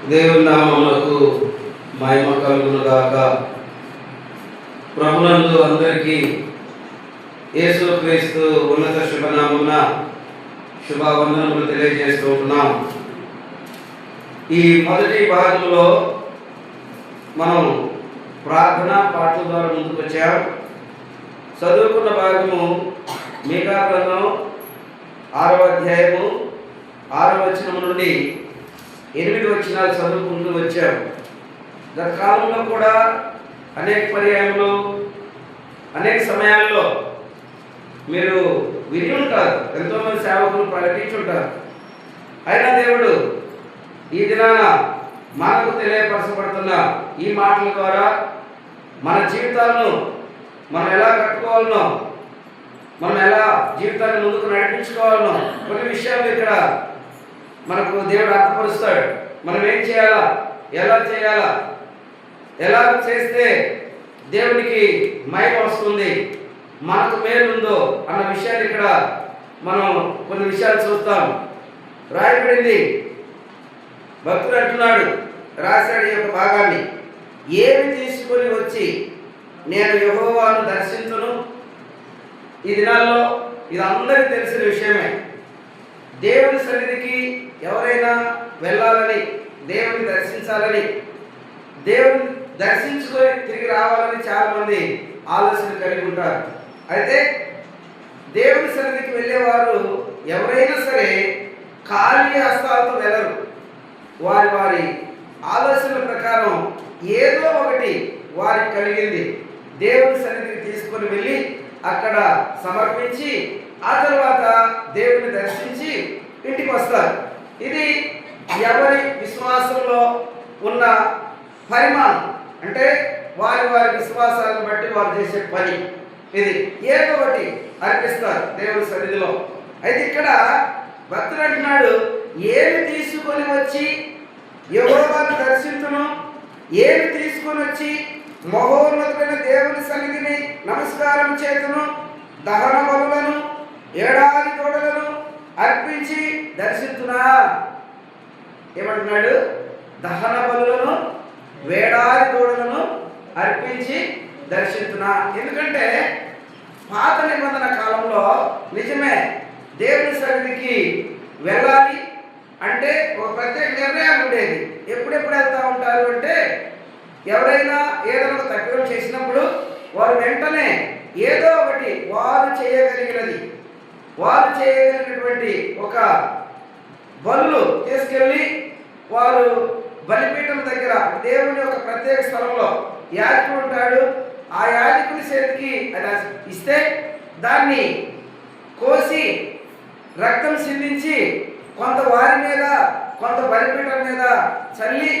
దేవుని నామమునకు మహిమ కలుగును గాక. ప్రభునందు అందరికీ యేసుక్రీస్తు ఉన్నత శుభనామమున శుభవందనములు తెలియజేస్తూ ఉంటున్నాం. ఈ మొదటి భాగంలో మనం ప్రార్థన పాటల ద్వారా ముందుకు వచ్చాం. చదువుకున్న భాగము మీకా గ్రంథం 6వ అధ్యాయము 6వ వచనం నుండి 8 వచనాలు చదువుకుంటూ వచ్చాం. గత కాలంలో కూడా అనేక పర్యాయంలో అనేక సమయాల్లో మీరు విని ఉంటారు, ఎంతోమంది సేవకులు ప్రకటించుంటారు. అయినా దేవుడు ఈ దినాన మనకు తెలియపరచబడుతున్న ఈ మాటల ద్వారా మన జీవితాలను మనం ఎలా కట్టుకోవాలనో, మనం ఎలా జీవితాన్ని ముందుకు నడిపించుకోవాలనో కొన్ని విషయాలు ఇక్కడ మనకు దేవుడు అర్థపరుస్తాడు. మనం ఏం చేయాలా, ఎలా చేయాలా, ఎలా చేస్తే దేవునికి మహిమ వస్తుంది, మనకు మేలుందో అన్న విషయాన్ని ఇక్కడ మనం కొన్ని విషయాలు చూస్తాం. రాయబడింది, భక్తుడు అంటున్నాడు, రాశాడు ఈ యొక్క భాగాన్ని, ఏమి తీసుకొని వచ్చి నేను యెహోవాను దర్శించును. ఈ దినాల్లో ఇది అందరికీ తెలిసిన విషయమే. దేవుని సన్నిధికి ఎవరైనా వెళ్ళాలని, దేవుని దర్శించాలని, దేవుని దర్శించుకొని తిరిగి రావాలని చాలామంది ఆలోచన కలిగి ఉంటారు. అయితే దేవుని సన్నిధికి వెళ్ళేవారు ఎవరైనా సరే ఖాళీ హస్తాలతో వెళ్ళరు. వారి వారి ఆలోచనల ప్రకారం ఏదో ఒకటి వారికి కలిగింది దేవుని సన్నిధికి తీసుకొని వెళ్ళి అక్కడ సమర్పించి ఆ తర్వాత దేవుని దర్శించి ఇంటికి వస్తారు. ఇది ఎవరి విశ్వాసంలో ఉన్న పరిమాణం, అంటే వారి వారి విశ్వాసాలను బట్టి వారు చేసే పని. ఇది ఏదో ఒకటి అర్పిస్తారు దేవుని సన్నిధిలో. అయితే ఇక్కడ భక్తుడు అంటున్నాడు, ఏమి తీసుకొని వచ్చి యెహోవాను దర్శించును, ఏమి తీసుకొని వచ్చి మహోన్నతమైన దేవుని సన్నిధిని నమస్కారం చేతును, దహన బలులను ఏడాది తోడలను అర్పించి దర్శించునా. ఏమంటున్నాడు? దహన బలులను వేడాది తోడలను అర్పించి దర్శించునా. ఎందుకంటే పాత నిబంధన కాలంలో నిజమే దేవుని సన్నిధికి వెళ్ళాలి అంటే ఒక ప్రత్యేక నిర్ణయం ఉండేది. ఎప్పుడెప్పుడు వెళ్తూ ఉంటారు అంటే, ఎవరైనా ఏదైనా ఒక తప్పిదం చేసినప్పుడు వారు వెంటనే ఏదో ఒకటి వారు చేయగలిగినటువంటి ఒక బలులు తీసుకెళ్ళి వారు బలిపీఠం దగ్గర దేవుని ఒక ప్రత్యేక స్థలంలో యాజకుడు ఉంటాడు. ఆ యాజకుని చేతికి అది ఇస్తే దాన్ని కోసి రక్తం సిందించి కొంత వారి మీద కొంత బలిపీఠం మీద చల్లి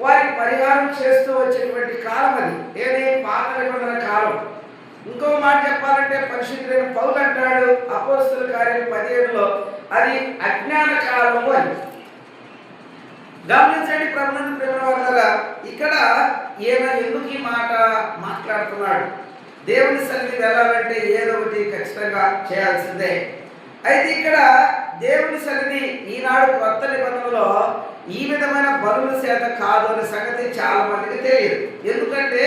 వారికి పరిహారం చేస్తూ వచ్చేటువంటి కాలం అది. ఏది? పాత నిబంధన కాలం. ఇంకో మాట చెప్పాలంటే పరిశుద్ధుడైన పౌలు అంటాడు అపోస్తలుల కార్యాలు 17లో, అది అజ్ఞాన కాలము అని. గమనించండి ప్రభునందు ప్రేమ వాళ్ళరా, ఇక్కడ ఈయన ఎందుకు ఈ మాట మాట్లాడుతున్నాడు? దేవుని సన్నిధికి వెళ్ళాలంటే ఏదో ఒకటి ఖచ్చితంగా చేయాల్సిందే. అయితే ఇక్కడ దేవుని సన్నిధి ఈనాడు కొత్త నిబంధనలో ఈ విధమైన బలుల చేత కాదు అనే సంగతి చాలా మందికి తెలియదు. ఎందుకంటే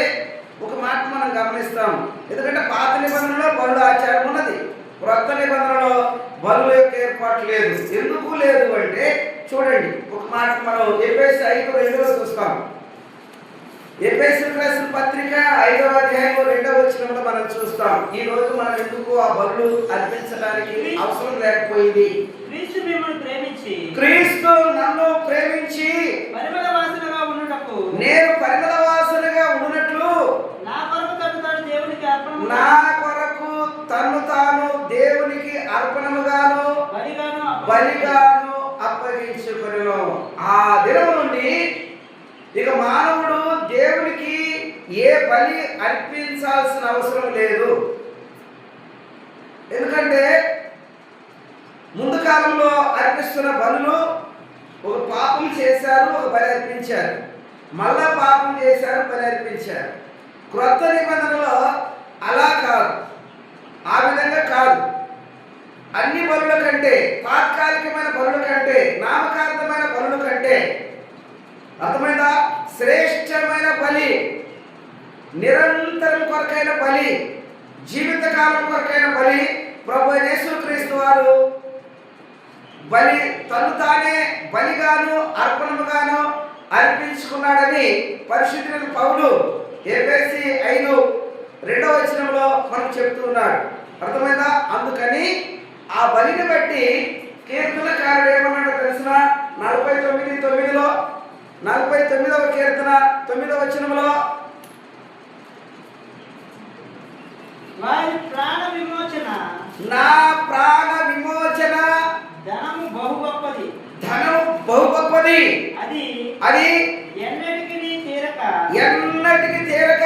ఒక మాట మనం గమనిస్తాం, ఎందుకంటే పాత నిబంధనలో బలుల ఆచారం ఉన్నది, కొత్త నిబంధనలో బలుల యొక్క ఏర్పాటు లేదు. ఎందుకు లేదు అంటే చూడండి, ఒక మాట మనం ఎఫెసీ 5:2 చూస్తాం. ఎఫెసీయులకు రాసిన పత్రిక 5వ అధ్యాయం 2వ వచనంలో మనం చూస్తాం. ఈ రోజు మనం ఎందుకు ఆ బలులు అర్పించడానికి అవసరం లేకపోయింది? క్రీస్తు నన్ను ప్రేమించి పరిమళ వాసనగా ఉండుటకు, నేను పరిమళ వాసనగా ఉండునట్లు నా కొరకు తన్ను తాను దేవునికి అర్పణముగాను బలిగాను అప్పగించుకొనెను. ఆ దినము నుండి ఇక మానవుడు దేవునికి ఏ బలి అర్పించాల్సిన అవసరం లేదు. ఎందుకంటే ముందు కాలంలో అర్పిస్తున్న బలులు ఒక పాపం చేశారు, ఒక బలి అర్పించారు, మళ్ళా పాపం చేశారు, బలి అర్పించారు. క్రొత్త నిబంధనలో అలా కాదు, ఆ విధంగా కాదు. అన్ని బలుల కంటే, తాత్కాలికమైన బలుల కంటే, నామకార్థమైన బలుల కంటే బలి, నిరంతరం కొరకైన బలి, జీవితకాలం కొరకైన బలి ప్రభు యేసుక్రీస్తు వారు బలి తను తానే బలిగాను అర్పణముగాను అర్పించుకున్నాడని పరిశుద్ధుడైన పౌలు ఎఫెసీ 5:2 మనకు చెప్తూ ఉన్నాడు. అర్థమైందా? అందుకని ఆ బలిని బట్టి కీర్తనకారుడు ఏమన్నాడో తెలిసిన 49:9 49వ కీర్తన 9వ వారి ప్రాణ విమోచన, నా ప్రాణ విమోచన ధనము బహు గొప్పది, ధనము బహు గొప్పది, అది ఎన్నటికి తీరక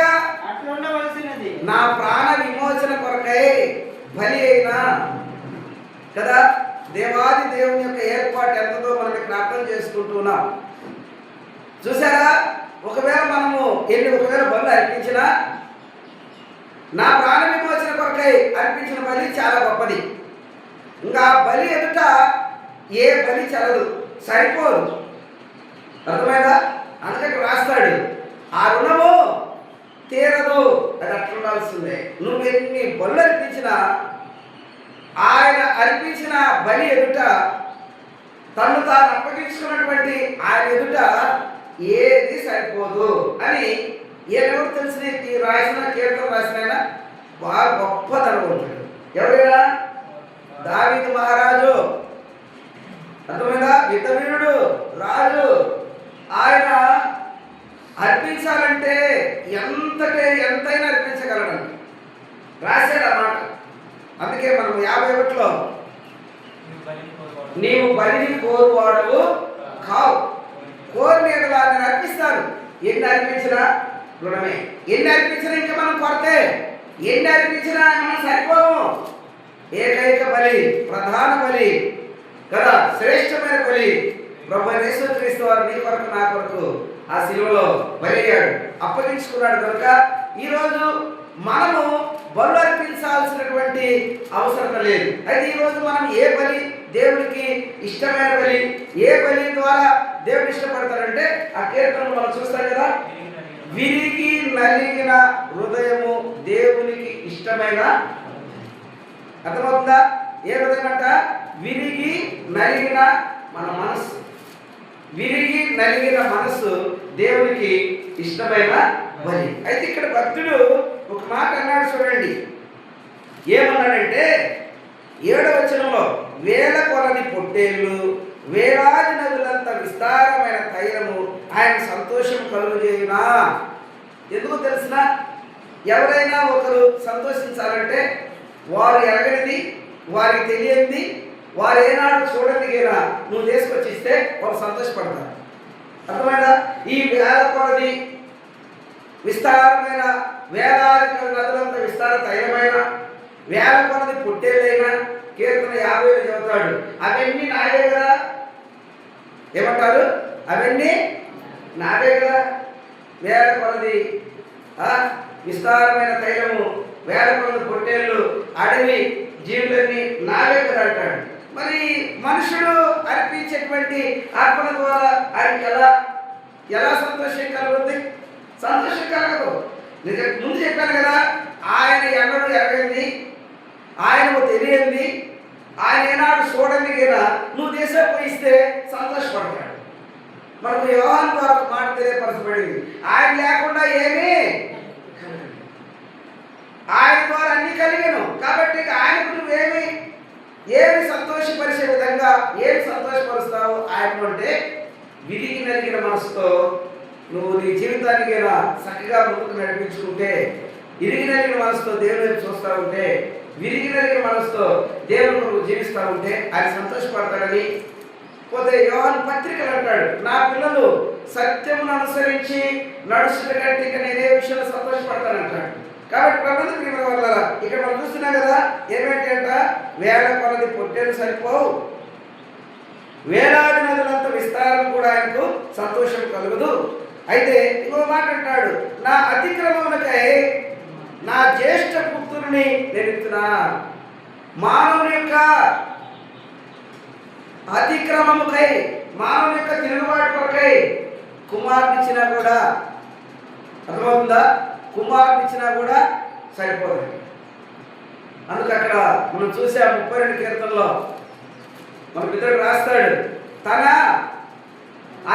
అట్లుండవలసినది. నా ప్రాణ విమోచన కొరకై బలి అయినా కదా. దేవాది దేవుని యొక్క ఏర్పాటు ఎంతదో మనం ఇక్కడ అర్థం చేసుకుంటున్నాం. చూసారా? ఒకవేళ బలి అర్పించినా నా ప్రాణ విమోచన కొరకై అర్పించిన బలి చాలా గొప్పది. ఇంకా బలి ఎదుట ఏ బలి చలదు, సరిపోదు. అర్థమైందా? అందుకని రాస్తాడు, ఆ రుణము తీరదు, అది అట్లా ఉండాల్సిందే. నువ్వు ఎన్ని బలు అర్పించినా ఆయన అర్పించిన బలి ఎదుట, తను తాను అప్పగించుకున్నటువంటి ఆయన ఎదుట ఏది సరిపోదు అని ఎవరు తెలిసిన ఈ రాసిన కీర్తన రాసిన బాగా గొప్ప ధనవంతుడు. ఎవరైనా? దావీదు మహారాజు. అర్థమైందా? యుద్ధవీరుడు, రాజు. ఆయన అర్పించాలంటే ఎంతైనా అర్పించగలడండి, రాశాడు అన్నమాట. అందుకే మనం 51లో నీవు బలిని కోరువాడవు కావు, కోరిన నేను అర్పిస్తాను. ఎన్ని అర్పించినా రుణమే, ఎన్ని అర్పించినా ఇంకా మనం కొరతే, ఎన్ని అర్పించినా మనం సరిపోము. ఏకైక బలి, ప్రధాన బలి కదా, శ్రేష్టమైన బలి ప్రభు యేసుక్రీస్తు వారు నీ కొరకు నా కొరకు ఆ శిలువలో బలి అయ్యాడు, అప్పగించుకున్నాడు. కనుక ఈరోజు మనము బలు అర్పించాల్సినటువంటి అవసరం లేదు. అయితే ఈరోజు మనం ఏ బలి దేవుడికి ఇష్టమైన బలి, ఏ బలి ద్వారా దేవుడు ఇష్టపడతాడంటే ఆ కీర్తనలు మనం చూస్తాం కదా, విరిగి నలిగిన హృదయము దేవునికి ఇష్టమైన. అర్థమవుతుందా? ఏ విధంగా? విరిగి నలిగిన మన మనస్సు, విరిగి నలిగిన మనస్సు దేవునికి ఇష్టమైన బలి. అయితే ఇక్కడ భక్తుడు ఒక మాట అన్నాడు, చూడండి. ఏమన్నాడంటే 7వ వచనంలో, వేల కొలది పొట్టేళ్ళు, వేలాది నదులంత విస్తారమైన తైలము ఆయన సంతోషం కలుగజేయునా. ఎందుకు తెలిసిన? ఎవరైనా ఒకరు సంతోషించాలంటే వారు ఎరగనిది, వారికి తెలియనిది, వారు ఏనాడు చూడనిదిగా నువ్వు తీసుకొచ్చి ఇస్తే వాళ్ళు సంతోషపడతారు. అర్థమైందా? ఈ వేల కొలది విస్తారమైన, వేలాది నదులంత విస్తార తైలమైన, వేల కొలది పొట్టేళ్ళైనా, కీర్తన 50 చెబుతాడు, అవన్నీ నావే కదా. ఏమంటారు? అవన్నీ నావే కదా. వేల కొలది విస్తారమైన తైలము, వేల కొలది పొట్టేళ్ళు, అడవి జీవులన్నీ నావే కదా అంటాడు. మరి మనుషుడు అర్పించేటువంటి అర్పణ ద్వారా ఆయనకి ఎలా సంతోషం కలుగుతుంది? సంతోషం కలగదు. నేను ముందు చెప్పాను కదా, ఆయన ఎన్నడూ ఎరగంది, ఆయనకు తెలియంది, ఆయన ఏనాడు చూడండి కదా నువ్వు దేశం పోయిస్తే సంతోషపడతాడు. మనకు యోహాను ద్వారా ఒక మాట తెలియపరచబడింది, ఆయన లేకుండా ఏమీ, ఆయన ద్వారా అన్ని కలిగాను. కాబట్టి ఆయనకు నువ్వేమి సంతోషపరిచే విధంగా ఏమి సంతోషపరుస్తావు ఆయన అంటే, విరిగి నలిగిన మనసుతో నువ్వు నీ జీవితానికి చక్కగా ముందుకు నడిపించుకుంటే, విరిగి నలిగిన మనసుతో దేవుని చూస్తూ ఉంటే, విరిగి నలిగిన మనసుతో దేవుని నువ్వు జీవిస్తూ ఉంటే ఆయన సంతోషపడతాడని. పోతే యోహాను పత్రికలు అంటాడు, నా పిల్లలు సత్యమును అనుసరించి నడుచుట కంటే ఇక నేనే విషయంలో సంతోషపడతానంటాడు. కాబట్టి ప్రభుత్వ ప్రియమైన వాళ్ళారా, ఇక్కడ మనం చూస్తున్నాం కదా, ఏమేంటంట, వేల కొలది పొట్టేలు సరిపోవు, వేలాది నదులంత విస్తారం కూడా ఆయనకు సంతోషం కలుగదు. అయితే ఇంకో మాట అంటాడు, నా అతిక్రమములకై నా జ్యేష్ఠ పుత్రుని నేనిస్తున్నా. మానవుని యొక్క అతిక్రమముకై, మానవుని యొక్క తిరుగుబాటు కొరకై కుమారునిచ్చినా కూడా అర్థమవుతుందా? కుమారుని ఇచ్చినా కూడా సరిపోదు. అందుకు అక్కడ మనం చూసే 32 కీర్తనలో మన పితరుడు రాస్తాడు, తన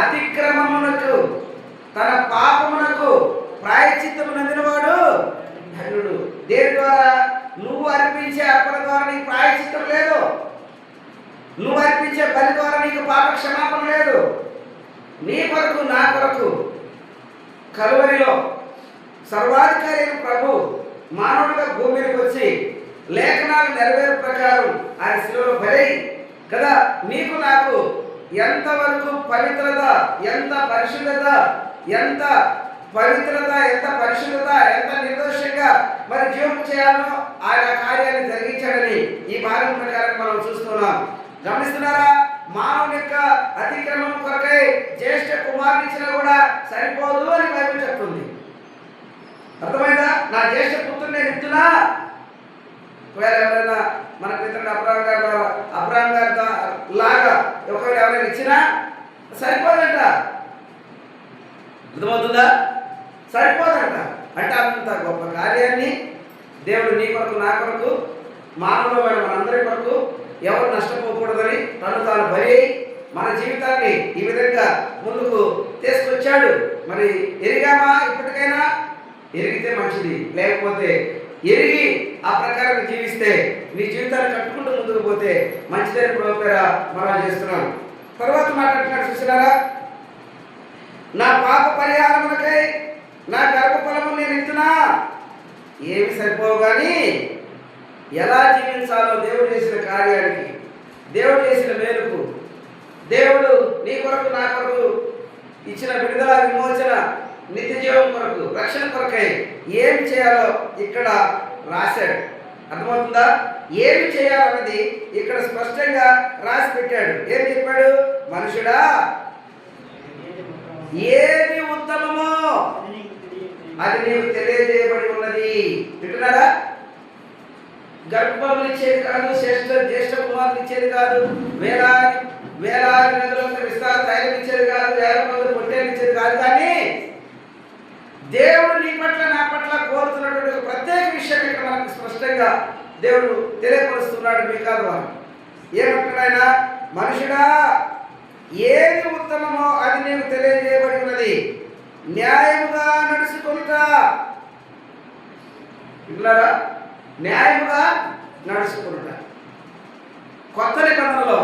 అతిక్రమమునకు తన పాపమునకు ప్రాయశ్చిత్తము నందినవాడు ధన్యుడు. దేని ద్వారా? నువ్వు అర్పించే అర్పణ ద్వారా నీకు ప్రాయశ్చిత్తం లేదు, నువ్వు అర్పించే బలి ద్వారా నీకు పాప క్షమాపణ లేదు. నీ కొరకు నా కొరకు కలువరిలో సర్వాధికారి అయిన ప్రభు మానవుడిగా భూమికి వచ్చి లేఖనాలు నెరవేరు ప్రకారం ఆయన శిలువలో బలి కదా. నీకు నాకు ఎంతవరకు పవిత్రత, ఎంత పరిశుద్ధత, ఎంత పవిత్రత, ఎంత పరిశుద్ధత, ఎంత నిర్దోషంగా మరి జీవం చేయాలో ఆయన కార్యాన్ని జరిగించాడని ఈ భాగం ప్రకారం మనం చూస్తున్నాం. గమనిస్తున్నారా? మానవుని యొక్క అతిక్రమం కొరకై జ్యేష్ఠ కుమారుని ఇచ్చినా కూడా సరిపోదు అని బైబిల్ చెప్తుంది. అర్థమైందా? నా జ్యేష్ఠ పుత్రుని నేను ఇస్తున్నా. ఒకవేళ ఎవరైనా మన పితరుడు అబ్రహాం గారు లాగా ఒకవేళ ఎవరైనా ఇచ్చినా సరిపోదంట. అర్థమవుతుందా? సరిపోదంట. అంటే అంత గొప్ప కార్యాన్ని దేవుడు నీ కొరకు నా కొరకు మానవులమైన మనందరి కొరకు ఎవరు నష్టపోకూడదని తను తాను బలి మన జీవితాన్ని ఈ విధంగా ముందుకు తీసుకొచ్చాడు. మరి ఎరిగామా? ఇప్పటికైనా ఎరిగితే మంచిది, లేకపోతే ఎరిగి ఆ ప్రకారం జీవిస్తే నీ జీవితాన్ని కట్టుకుంటూ ముందుకు పోతే మంచిదని ప్రభువుగా మనం చేస్తున్నాం. తర్వాత మాట్లాడుతున్నాడు చూసినారా? నా పాప పరిహారములకై నా గర్భఫలము నేను ఇస్తున్నా. ఏమి సరిపోవు కానీ ఎలా జీవించాలో దేవుడు చేసిన కార్యానికి, దేవుడు చేసిన మేలుకు, దేవుడు నీ కొరకు నా కొరకు ఇచ్చిన విడుదల, విమోచన, నిత్య జీవం కొరకు, రక్షణ కొరకై ఏమి చేయాలో ఇక్కడ రాశాడు. అర్థమవుతుందా? ఏమి చేయాలన్నది ఇక్కడ స్పష్టంగా రాసి పెట్టాడు. ఏం చెప్పాడు? మనుషుడా, ఏది ఉత్తమమో అది నీకు తెలియజేయబడి ఉన్నది. వింటున్నారా? గర్భం ఇచ్చేది కాదు, జ్యేష్ఠ కుమారులు ఇచ్చేది కాదు, వేలాది నదులకు విస్తార తైలం ఇచ్చేది కాదు, వేల మంది పొట్టేలు ఇచ్చేది కాదు. కానీ దేవుడు నీ పట్ల నా పట్ల కోరుతున్నటువంటి ఒక ప్రత్యేక విషయం ఇక్కడ మనకు స్పష్టంగా దేవుడు తెలియపరుస్తున్నాడు. మీ కాదు వారు ఏమంటున్నాయన? మనుషుడా, ఏది ఉత్తమమో అది నీకు తెలియజేయబడి ఉన్నది, న్యాయముగా నడుచుకుంటా. విన్నారా? న్యాయముగా నడుచుకుంటా. కొత్త నిబంధనలో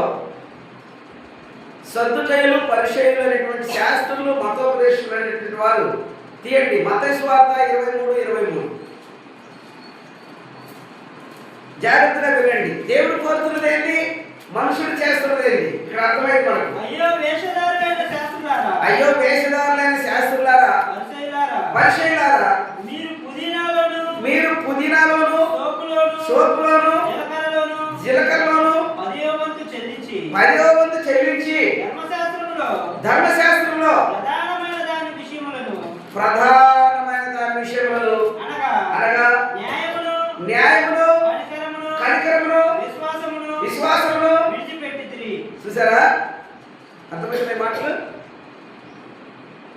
సద్దుకయ్యులు, పరిసయ్యులు అనేటువంటి శాస్త్రులు, మతోపదేశులు అనేటువంటి వారు తీయండి. మత్తయి సువార్త 23:23 జాగ్రత్తగా వినండి. దేవుడు కోరుతున్నది ఏంటి? మనుషుడు చేస్తున్నది ఏంటి? ఇక్కడ అర్థమైంది మనకు. అయ్యో వేషధారులైన శాస్త్రులారా, అయ్యో వేషధారులైన శాస్త్రులారా, పరిసయ్యులారా, మీరు పుదీనాలోను సోపులోను జీలకర్రలోను 10వ వంతు చెల్లించి ధర్మశాస్త్రంలో ప్రధానమైన దాని విషయములను అనగా న్యాయమును, కనికరమును, విశ్వాసమును చూసారా? అర్థమైంది మాటలు?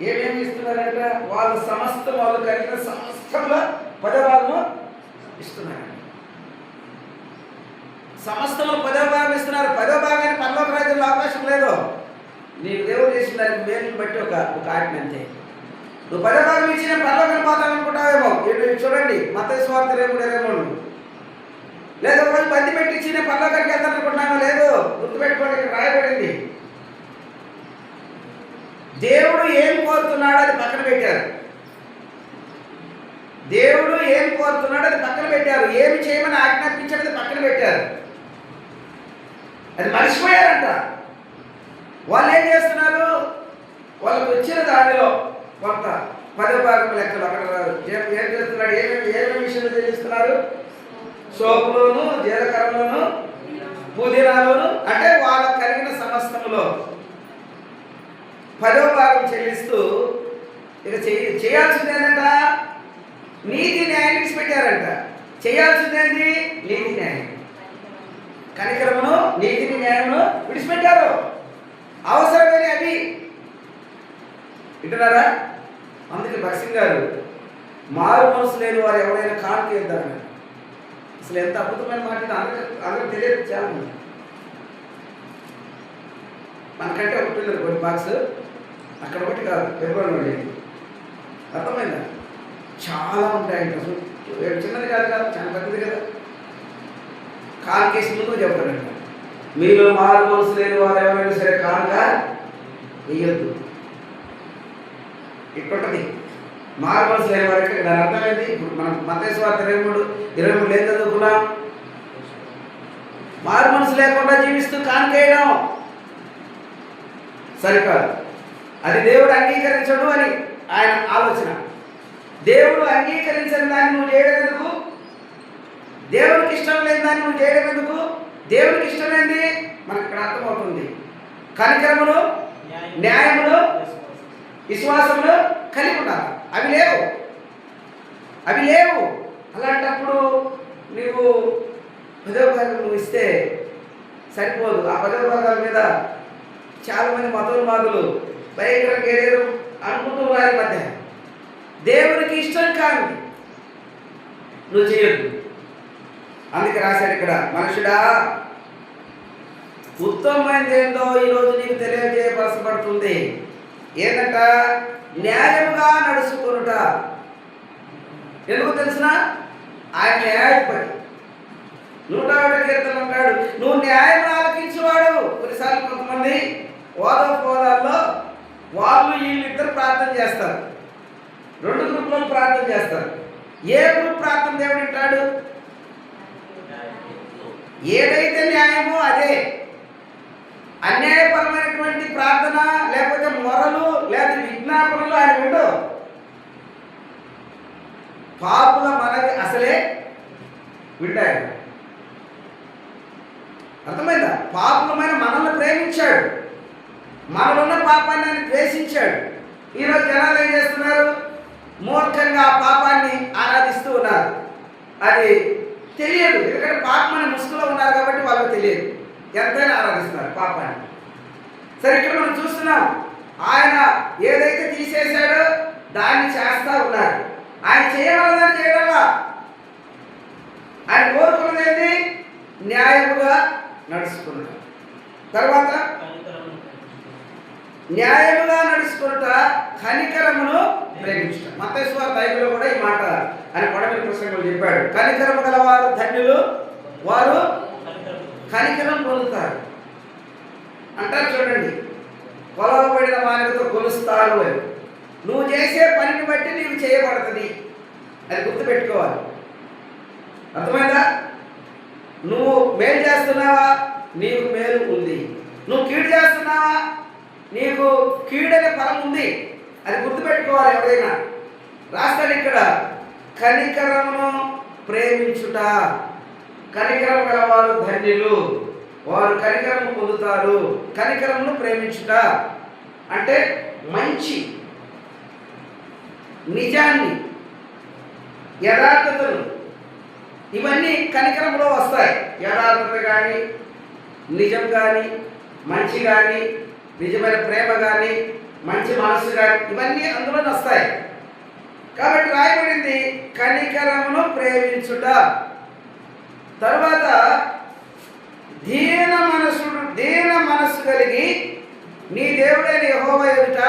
ఏమేమి ఇస్తున్నారంట? వాళ్ళు సమస్తం, వాళ్ళు కలిగిన సమస్తంలో 10వ భాగము ఇస్తున్నారు. సమస్తంలో 10వ భాగం ఇస్తున్నారు. 10వ భాగాన్ని పరలోక రాజ్యంలో అవకాశం లేదు. నీకు దేవుడు చేసిన దానికి మేలుని బట్టి ఒక ఆజ్ఞ అంతే. నువ్వు 10వ భాగం ఇచ్చిన పరలోకం పోతామనుకుంటావేమో. చూడండి, మత్తయి సువార్త 23:23 లేదా ఒకరోజు బంది పెట్టి ఇచ్చిన పరలోకానికి వెళ్తాననుకుంటున్నామో లేదు. గుర్తుపెట్టుకోండి, ఇక్కడ రాయబడింది. దేవుడు ఏం కోరుతున్నాడో అది పక్కన పెట్టారు. దేవుడు ఏం కోరుతున్నాడో అది పక్కన పెట్టారు. ఏమి చేయమని ఆజ్ఞాపించాడు అది పక్కన పెట్టారు. అది మర్చిపోయారంట. వాళ్ళు ఏం చేస్తున్నారు? వాళ్ళకు వచ్చిన దానిలో కొంత 10వ భాగం లెక్కలు అక్కడ ఏం చేస్తున్నాడు? ఏమేమి విషయాలు తెలుస్తున్నారు? సోపులోను, జీలకర్రలోను, పుదీనాలోను, అంటే వాళ్ళకు కలిగిన సమస్తములో 10వ భాగం చెల్లిస్తూ ఇక చేయాల్సిందేనంట నీతి న్యాయం విడిచిపెట్టారంట. చేయాల్సిందేంటి? నీతి న్యాయం, కనికరమును, నీతిని, న్యాయమును విడిచిపెట్టారు. అవసరమైన అవి వింటున్నారా? అందుకే మంత్రి భక్సింగ్ గారు మారు మనసు లేని వారు ఎవరైనా కానుక ఇద్దారని. అసలు ఎంత అద్భుతమైన మాట ఇది. అందరికి తెలియదు చాలా మంది. మనకంటే ఒకటి లేదు కొన్ని బాక్స్, అక్కడ ఒకటి కాదు, ఫిబ్రవరి ఉండేది. అర్థమైందా? చాలా ఉంటాయి. అసలు చిన్నది కాదు కదా, చాలా పెద్దది కదా. కానుకేసి ముందు చెప్తాడంట, మీలో మారు మనసు లేని వారు ఎవరైనా సరే కానుక వేయద్దు. ఇక్కడుంటది మారు మనసు లేని వారు అంటే దాని అర్థమైంది. ఇప్పుడు మనం మత్తయి వార్త 23 ఏం చదువుకున్నాం? మారు మనసు లేకుండా జీవిస్తూ కానుకేయడం సరికాదు. అది దేవుడు అంగీకరించడు అని ఆయన ఆలోచన. దేవుడు అంగీకరించని దాన్ని నువ్వు చేయడం ఎందుకు? దేవుడికి ఇష్టం లేని దాన్ని నువ్వు చేయడం ఎందుకు? దేవుడికి ఇష్టమైంది మనకు ఇక్కడ అర్థమవుతుంది. కనికరములు, న్యాయములు, విశ్వాసములు కలిగి ఉండాలి. అవి లేవు. అలాంటప్పుడు నువ్వు 10వ భాగం నువ్వు ఇస్తే సరిపోదు. ఆ 10వ భాగాల మీద చాలామంది మతోన్మాదులు భయంకరంగా ఏదేదో అనుకుంటూ వారి మధ్య దేవునికి ఇష్టం కాదు నువ్వు చేయొద్దు. అందుకే రాశాడు ఇక్కడ, మనుషుడా ఉత్తమమైనది ఏందో ఈరోజు నీకు తెలియజేయపరచబడుతుంది. ఏంటంట? న్యాయముగా నడుచుకునుట. ఎందుకు తెలిసిన? ఆయన న్యాయపడి 101 కీర్తన అంటాడు, నువ్వు న్యాయం ఆలకించేవాడు. కొన్నిసార్లు కొంతమంది ఓదాల్లో వీళ్ళిద్దరు ప్రార్థన చేస్తారు, 2 గ్రూపులలో ప్రార్థన చేస్తారు. ఏ గ్రూప్ ప్రార్థన దేవుడు వింటాడు? ఏదైతే న్యాయమో అదే. అన్యాయపరమైనటువంటి ప్రార్థన లేకపోతే మొరలు లేదా విజ్ఞాపనలు ఆయన విండవు. పాపుల మనది అసలే వింటాడు. అర్థమైందా? పాపులమైన మనల్ని ప్రేమించాడు, మనలున్న పాపాన్ని ఆయన ద్వేషించాడు. ఈరోజు జనాలు ఏం చేస్తున్నారు? మూర్ఖంగా ఆ పాపాన్ని ఆరాధిస్తూ ఉన్నారు. అది తెలియదు, ఎందుకంటే పాపం అనే ముసుగులో ఉన్నారు కాబట్టి వాళ్ళకి తెలియదు. ఎంతైనా ఆరాధిస్తున్నారు పాపాన్ని. సరే, ఇక్కడ మనం చూస్తున్నాం, ఆయన ఏదైతే తీసేశాడో దాన్ని చేస్తూ ఉన్నాడు. ఆయన చేయవలదని చేయడంలా. ఆయన కోరుకున్నది ఏంటి? న్యాయముగా నడుచుకున్నాడు. తర్వాత న్యాయముగా నడుచుకున్నట, కనికరమును ప్రేమించడం. మత్తయి వార్త 5లో కూడా ఈ మాట ఆయన పడమని ప్రసంగంలో చెప్పాడు. కనికరము గలవారు ధన్యులు, వారు కనికరం పొందుతారు అంటారు. చూడండి, కొలవబడిన మానవులతో కొలుస్తారు అని. నువ్వు చేసే పనిని బట్టి నీవు చేయబడుతుంది, అది గుర్తుపెట్టుకోవాలి. అర్థమైందా? నువ్వు మేలు చేస్తున్నావా, నీకు మేలు ఉంది. నువ్వు కీడు చేస్తున్నావా, నీకు కీడనే ఫలం ఉంది. అది గుర్తుపెట్టుకోవాలి. ఎవరైనా రాస్తాడు ఇక్కడ, కనికరమును ప్రేమించుట. కనికరం గలవారు ధన్యులు, వారు కనికరము పొందుతారు. కనికరమును ప్రేమించుట అంటే మంచి, నిజాన్ని, యథార్థతను, ఇవన్నీ కనికరంలో వస్తాయి. యథార్థత కానీ, నిజం కానీ, మంచి కానీ, నిజమైన ప్రేమ కానీ, మంచి మనసు కానీ, ఇవన్నీ అందులోనే వస్తాయి. కాబట్టి రాయబడింది కనికరమును ప్రేమించుట. తర్వాత దీన మనస్సు కలిగి నీ దేవుడైన యెహోవా ఎదుట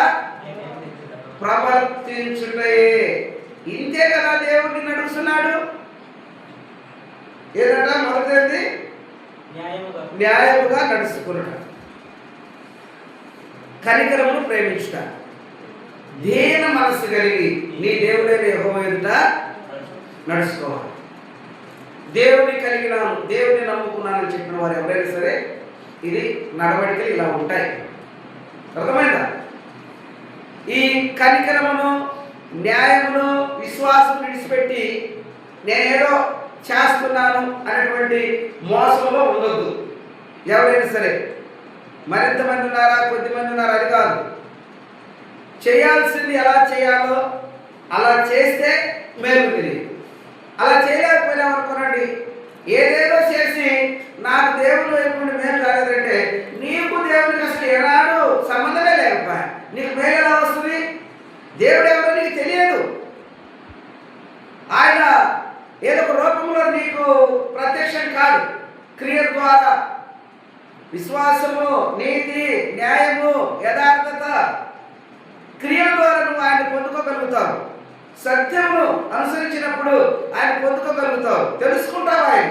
ప్రవర్తించుటయే. ఇంతే కదా దేవుడిని నడుస్తున్నాడు. ఏదంట? మొదటిది న్యాయముగా నడుచుకునుట, కనికరమును ప్రేమించుట, దీన మనస్సు కలిగి నీ దేవుడైన యెహోవా ఎదుట నడుచుకోవాలి. దేవుడిని కలిగినాను, దేవుడిని నమ్ముకున్నానని చెప్పిన వారు ఎవరైనా సరే ఇది నడవడికలు ఇలా ఉంటాయి. అర్థమైందా? ఈ కనికరమును, న్యాయమును, విశ్వాసం విడిచిపెట్టి నేనేదో చేస్తున్నాను అనేటువంటి మోసంలో ఉండొద్దు. ఎవరైనా సరే, మరింతమంది ఉన్నారా, కొద్దిమంది ఉన్నారా, అది కాదు. చేయాల్సింది ఎలా చేయాలో అలా చేస్తే మేలు తెలియదు. అలా చేయలేకపోయినామనుకోనండి, ఏదేదో చేసి నాకు దేవుని వైపు నుండి మేలు రాలేదంటే నీకు దేవునికి అసలు ఏనాడు సంబంధమే లేకపోయా. నీకు మేలు ఎలా వస్తుంది? దేవుడు ఎవరో నీకు తెలియదు. ఏదో ఒక రూపంలో నీకు ప్రత్యక్షం కాదు. క్రియ ద్వారా విశ్వాసము, నీతి, న్యాయము, యథార్థత క్రియల ద్వారా నువ్వు ఆయన పొందుకోగలుగుతావు. సత్యమును అనుసరించినప్పుడు ఆయన పొందుకోగలుగుతావు, తెలుసుకుంటావు ఆయన.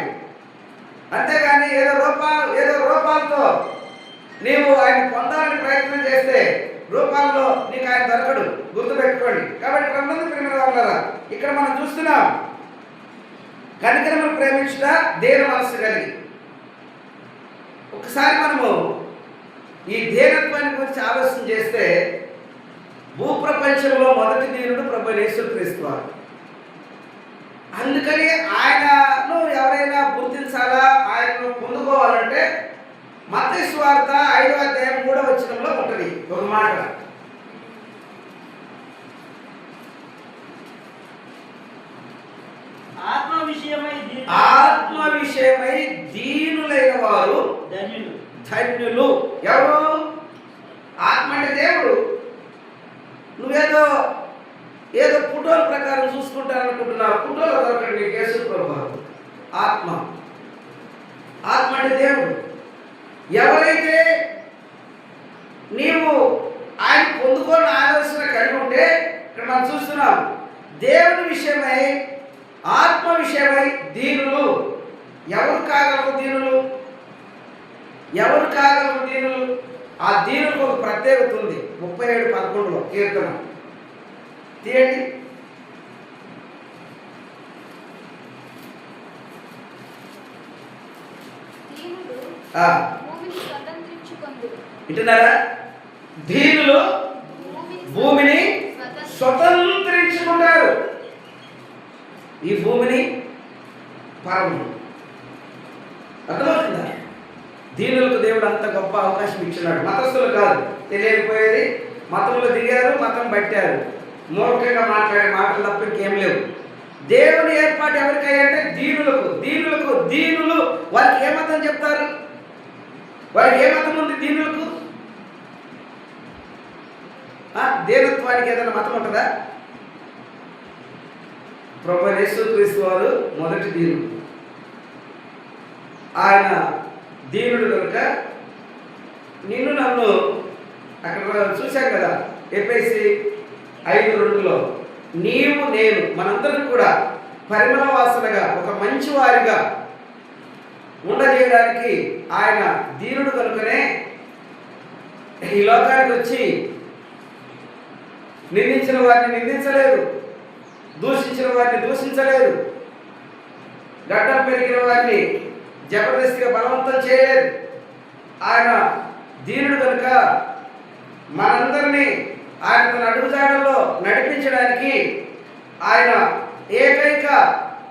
అంతేగాని ఏదో రూపాలతో నీవు ఆయన పొందాలని ప్రయత్నం చేస్తే రూపాల్లో నీకు ఆయన దొరకడు, గుర్తుపెట్టుకోండి. కాబట్టి రెండోది ప్రేమ వాళ్ళరా, ఇక్కడ మనం చూస్తున్నాం కనికరమును ప్రేమించుట దేన మనసు కలిగి. ఒకసారి మనము ఈ దేనత్వాన్ని గురించి ఆలోచన చేస్తే భూప్రపంచంలో మొదటి దీనుడు ప్రభు యేసుక్రీస్తు వారు. అందుకని ఆయనను ఎవరైనా గుర్తించాలా, ఆయనను పొందుకోవాలంటే మత్తయి సువార్త 5వ అధ్యాయం 3వ వచనంలో ఉంటుంది ఒక మాట. ఆత్మ విషయమై దీనులైన వారు ధన్యులు. ఎవరు? ఆత్మ అంటే దేవుడు. నువ్వేదో ఫోటోల ప్రకారం చూసుకుంటారనుకుంటున్నావు. ఫోటోలో దొరకండి యేసు ప్రభువు. ఆత్మ అంటే దేవుడు. ఎవరైతే నీవు ఆయన పొందుకోని ఆలోచన కలిగి ఉంటే, ఇక్కడ మనం చూస్తున్నాం దేవుని విషయమై, ఆత్మ విషయమై దీనులు. ఎవరు కాగలరు దీనులు? ఆ దీనులకు ఒక ప్రత్యేకత ఉంది. 37:11 కీర్తన తీయండి. వింటున్నారా? దీనులు భూమిని స్వతంత్రించుకుంటారు. ఈ భూమిని పరము. అర్థమవుతుందా? దీనులకు దేవుడు అంత గొప్ప అవకాశం ఇచ్చినాడు. మతస్థులు కాదు, తెలియకపోయేది. మతంలో దిగారు, మతం పట్టారు, మూర్ఖంగా మాట్లాడే మాటలు తప్ప ఇంకేం లేవు. దేవుని ఏర్పాటు ఎవరికైతే దీనులకు. దీనులు వారికి ఏ మతం చెప్తారు? వారికి ఏ మతం ఉంది దీనులకు? దేవత్వానికి ఏదైనా మతం ఉంటుందా? ప్రభు యేసుక్రీస్తు వారు మొదటి దీనుడు. ఆయన దీనుడు కనుక నిన్ను నన్ను అక్కడ చూశాం కదా, ఎఫెసీ 5:2లో నీవు నేను మనందరం కూడా పరిమళ వాసనగా ఒక మంచి వారిగా ఉండజేయడానికి ఆయన దీనుడు కనుకనే ఈ లోకానికి వచ్చి నిందించిన వారిని నిందించలేదు, దూషించిన వారిని దూషించలేదు, గడ్డం పెరిగిన వారిని జబర్దస్తిగా బలవంతం చేయలేదు. ఆయన దీనుడు కనుక మనందరినీ ఆయన తన అడుగుజాడల్లో నడిపించడానికి ఆయన ఏకైక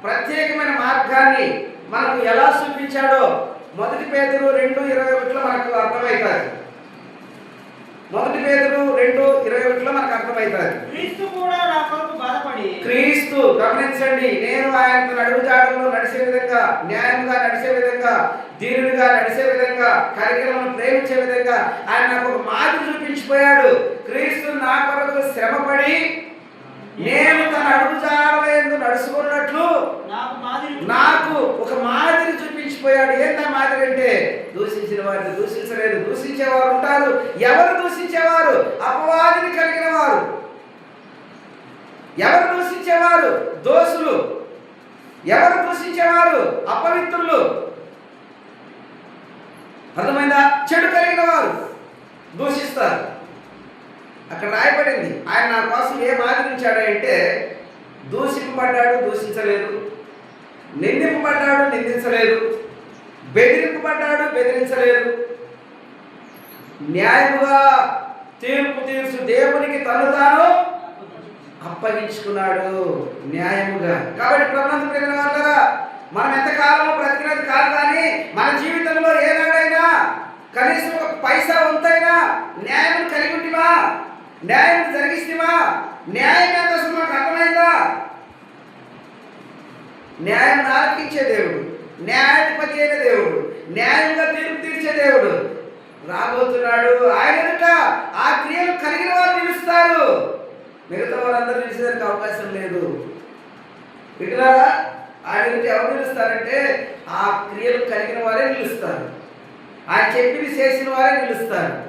ప్రత్యేకమైన మార్గాన్ని మనకు ఎలా చూపించాడో 1 పేతురు 2:21 మనకు అర్థమవుతుంది. 1 పేతురు 2:21 మనకు అర్థమవుతుంది. క్రీస్తు గమనించండి, నేను ఆయన తన అడుగుజాడల్లో నడిచే విధంగా, న్యాయంగా నడిచే విధంగా, దీనుడిగా నడిచే విధంగా, కార్యక్రమాలను ప్రేమించే విధంగా ఆయన నాకు ఒక మాదిరి చూపించిపోయాడు. క్రీస్తు నా కొరకు శ్రమపడి నేను తన అడుగుజాడలందు నడుచుకున్నట్లు నాకు ఒక మాదిరి చూపించిపోయాడు. ఏంటా మాదిరి అంటే, దూషించిన వారిని దూషించలేదు. దూషించేవారు ఉంటారు. ఎవరు దూషించేవారు? అపవాదిని కలిగిన వారు. ఎవరు దూషించేవారు? దోషులు. ఎవరు దూషించేవారు? అపవిత్రులు. అర్థమైందా? చెడు కలిగిన వారు దూషిస్తారు. అక్కడ రాయబడింది, ఆయన నా కోసం ఏ మాదిరించాడంటే, దూషింపబడ్డాడు, దూషించలేదు, నిందింపబడ్డాడు, నిందించలేదు, బెదిరింపబడ్డాడు, బెదిరించలేదు, న్యాయముగా తీర్పు తీర్చు దేవునికి తను తాను అప్పగించుకున్నాడు న్యాయముగా. కాబట్టి ప్రభునందు ప్రియమైన వారలారా, మనం ఎంతకాలంలో బ్రతికినది కాదు, కానీ మన జీవితంలో ఏనాడైనా కనీసం ఒక పైసా వంతైనా న్యాయం కలిగి ఉంటివా? న్యాయం జరిగిస్తేవా? న్యాయం ఎంత అసలు మనకు అర్థమైందా? న్యాయం ఆలకించే దేవుడు, న్యాయాధిపతి అయిన దేవుడు, న్యాయంగా తీర్పు తీర్చే దేవుడు రాబోతున్నాడు. ఆయన ఎదుట ఆ క్రియలు కలిగిన వారు నిలుస్తారు, మిగతా వారందరూ నిలిచేదానికి అవకాశం లేదు. వింటున్నారా? ఆయన ఎదుట ఎవరు నిలుస్తారంటే ఆ క్రియలు కలిగిన వారే నిలుస్తారు. ఆయన చెప్పింది చేసిన వారే నిలుస్తారు.